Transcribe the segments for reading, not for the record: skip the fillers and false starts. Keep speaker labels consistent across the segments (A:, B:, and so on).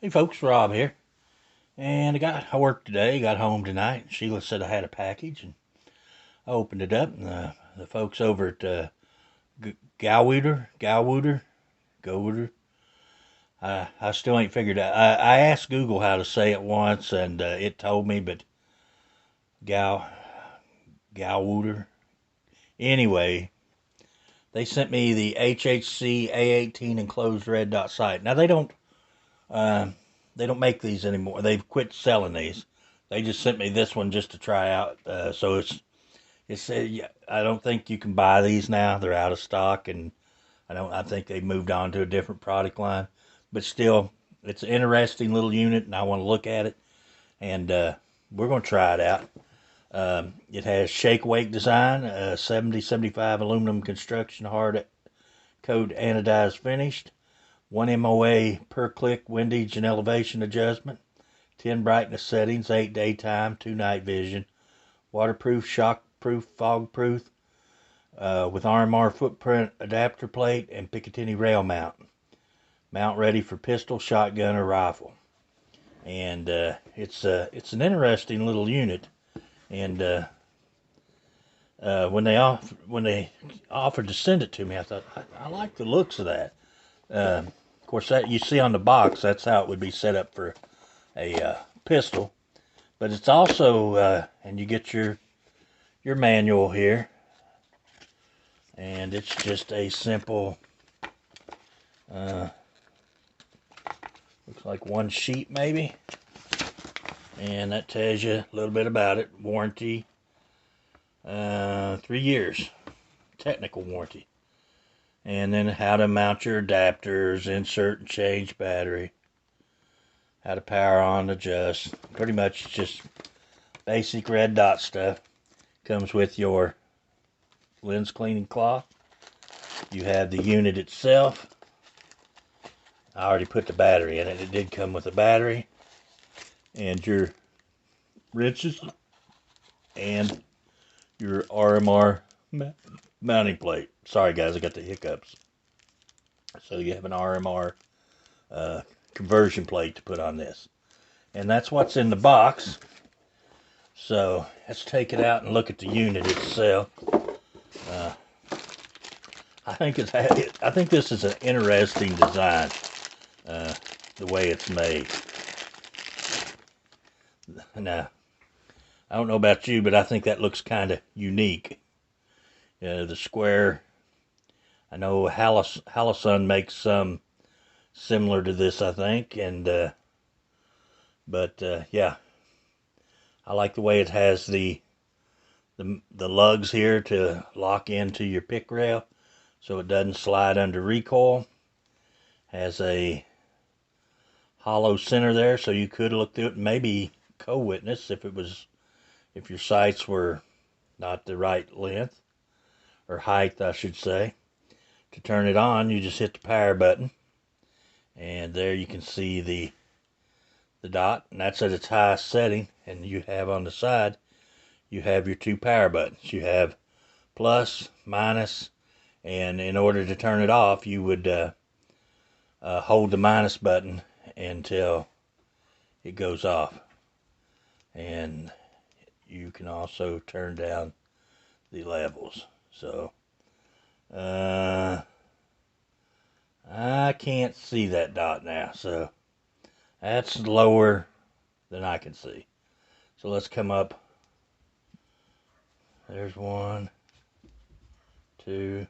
A: Hey folks, Rob here. And I worked today, got home tonight. Sheila said I had a package, and I opened it up. And the folks over at GOWUTAR, I still ain't figured out. I asked Google how to say it once, and it told me, but Gow GOWUTAR. Anyway, they sent me the HHC-A18 enclosed red dot sight. Now uh, they don't make these anymore. They've quit selling these. They just sent me this one just to try out. So yeah, I don't think you can buy these now. They're out of stock, and I think they moved on to a different product line. But still, it's an interesting little unit, and I want to look at it. And we're going to try it out. It has shake wake design, 7075 aluminum construction, hard coat anodized finished, 1 MOA per click windage and elevation adjustment, 10 brightness settings, 8 daytime, 2 night vision, waterproof, shockproof, fogproof, with RMR footprint adapter plate and Picatinny rail mount. Mount ready for pistol, shotgun, or rifle. And it's an interesting little unit. And when they offered to send it to me, I thought I like the looks of that. Of course, that you see on the box, that's how it would be set up for a pistol. But it's also, and you get your manual here, and it's just a simple, looks like one sheet maybe, and that tells you a little bit about it. Warranty, 3 years, technical warranty, and then how to mount your adapters, insert and change battery, how to power on, adjust. Pretty much just basic red dot stuff. Comes with your lens cleaning cloth. You have the unit itself. I already put the battery in it. It did come with a battery, and your wrenches, and your RMR mounting plate. Sorry guys, I got the hiccups. So you have an RMR conversion plate to put on this. And that's what's in the box. So let's take it out and look at the unit itself. I think this is an interesting design, the way it's made. Now, I don't know about you, but I think that looks kind of unique. The square. I know Halosun makes some similar to this, I think, and yeah, I like the way it has the lugs here to lock into your pick rail, so it doesn't slide under recoil. Has a hollow center there, so you could look through it and maybe co-witness if your sights were not the right length or height, I should say. To turn it on, you just hit the power button, and there you can see the dot, and that's at its highest setting. And you have on the side, you have your 2 power buttons. You have plus, minus, and in order to turn it off, you would hold the minus button until it goes off. And you can also turn down the levels. So I can't see that dot now, so that's lower than I can see. So let's come up. There's 1, 2.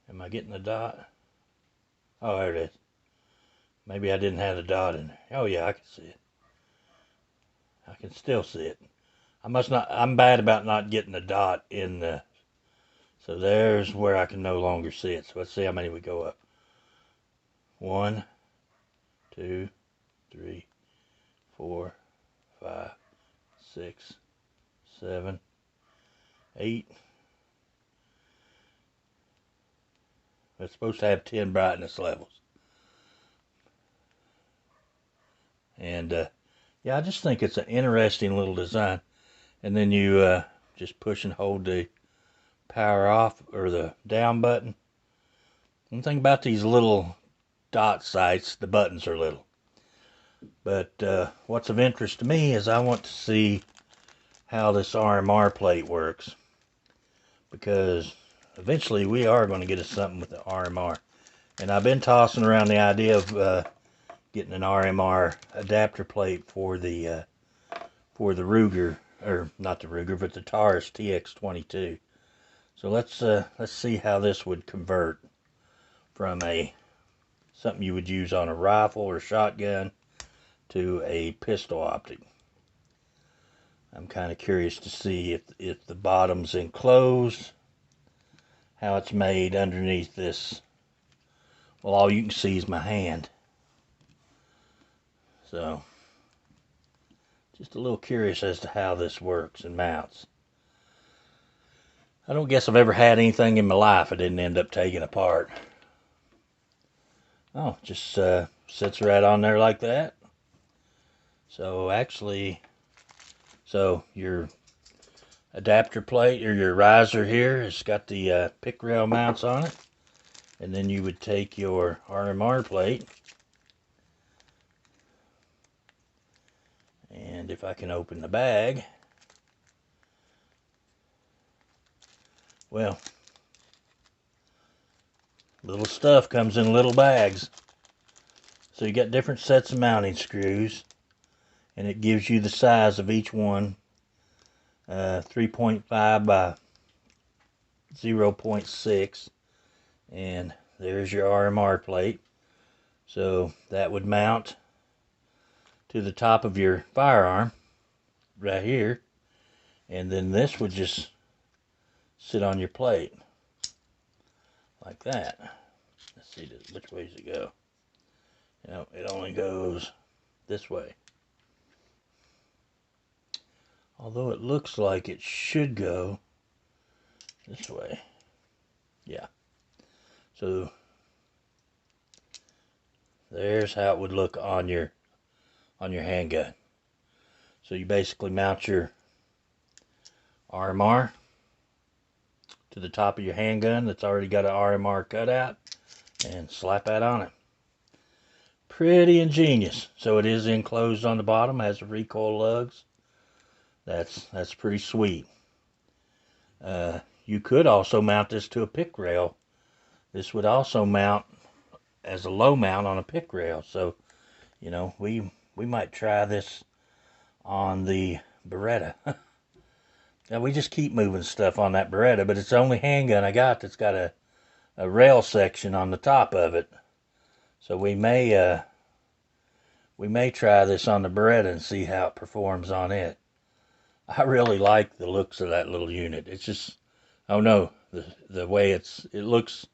A: Am I getting the dot? Oh, there it is. Maybe I didn't have the dot in there. Oh yeah, I can see it. I can still see it. I'm bad about not getting the dot in the, so there's where I can no longer see it. So let's see how many we go up. 1, 2, 3, 4, 5, 6, 7, 8. It's supposed to have 10 brightness levels. And yeah, I just think it's an interesting little design. And then you just push and hold the power off or the down button. One thing about these little dot sights, the buttons are little. But what's of interest to me is I want to see how this RMR plate works, because eventually we are going to get us something with the RMR. And I've been tossing around the idea of getting an RMR adapter plate for the Ruger, or not the Ruger, but the Taurus TX22. So let's see how this would convert from something you would use on a rifle or shotgun to a pistol optic. I'm kind of curious to see if the bottom's enclosed, how it's made underneath this. Well, all you can see is my hand. So, just a little curious as to how this works and mounts. I don't guess I've ever had anything in my life I didn't end up taking apart. Oh, just sits right on there like that. So actually, your adapter plate or your riser here has got the pick rail mounts on it. And then you would take your RMR plate, and if I can open the bag, well, little stuff comes in little bags. So you got different sets of mounting screws, and it gives you the size of each one, 3.5 by 0.6, and there's your RMR plate. So that would mount to the top of your firearm right here, and then this would just sit on your plate like that. Let's see, which way does it go? You know, it only goes this way, although it looks like it should go this way. Yeah, so there's how it would look on your handgun. So you basically mount your RMR to the top of your handgun that's already got an RMR cutout and slap that on it. Pretty ingenious. So it is enclosed on the bottom, has recoil lugs. That's pretty sweet. You could also mount this to a pick rail. This would also mount as a low mount on a pick rail. So, you know, we might try this on the Beretta. Now we just keep moving stuff on that Beretta, but it's the only handgun I got that's got a rail section on the top of it. So we may try this on the Beretta and see how it performs on it. I really like the looks of that little unit. It's just, I don't know, the way it looks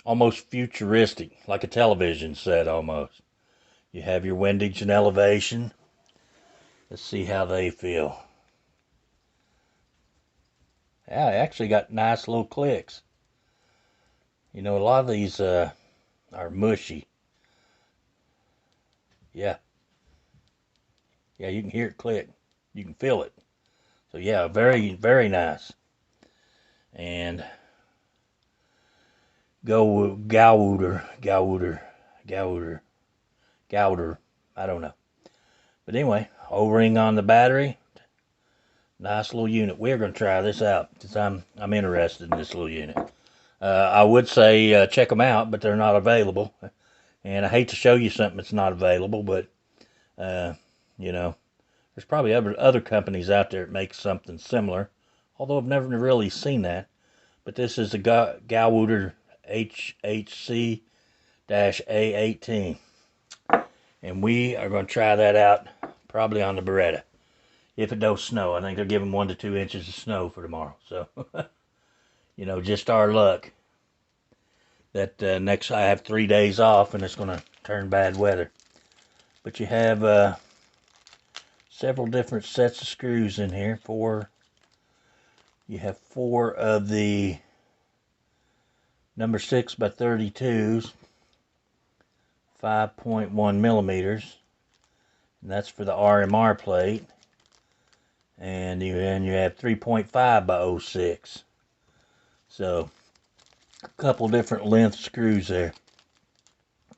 A: almost futuristic, like a television set almost. You have your windage and elevation. Let's see how they feel. Yeah, they actually got nice little clicks. You know, a lot of these are mushy. Yeah. Yeah, you can hear it click. You can feel it. So yeah, very, very nice. And GOWUTAR, I don't know. But anyway, O-ring on the battery. Nice little unit. We're going to try this out because I'm interested in this little unit. I would say check them out, but they're not available. And I hate to show you something that's not available, but you know, there's probably other companies out there that make something similar, although I've never really seen that. But this is the GOWUTAR HHC-A18. And we are going to try that out probably on the Beretta. If it don't snow. I think they're giving 1 to 2 inches of snow for tomorrow. So, you know, just our luck that next I have 3 days off and it's going to turn bad weather. But you have several different sets of screws in here. You have 4 of the number 6 by 32s, 5.1 millimeters, and that's for the RMR plate. And you have 3.5 by 06. So a couple different length screws there,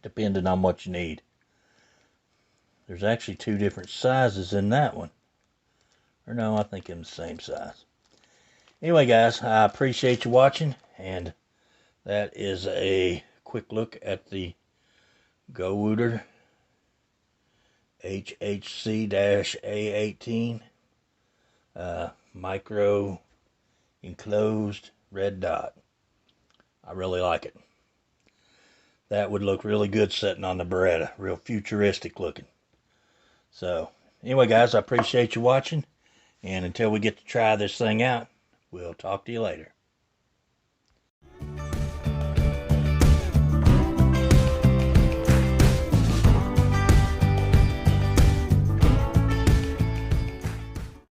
A: depending on what you need. There's actually two different sizes in that one. Or no, I think I'm the same size. Anyway, guys, I appreciate you watching, and that is a quick look at the GOWUTAR HHC-A18 micro enclosed red dot. I really like it. That would look really good sitting on the Beretta. Real futuristic looking. So, anyway, guys, I appreciate you watching. And until we get to try this thing out, we'll talk to you later.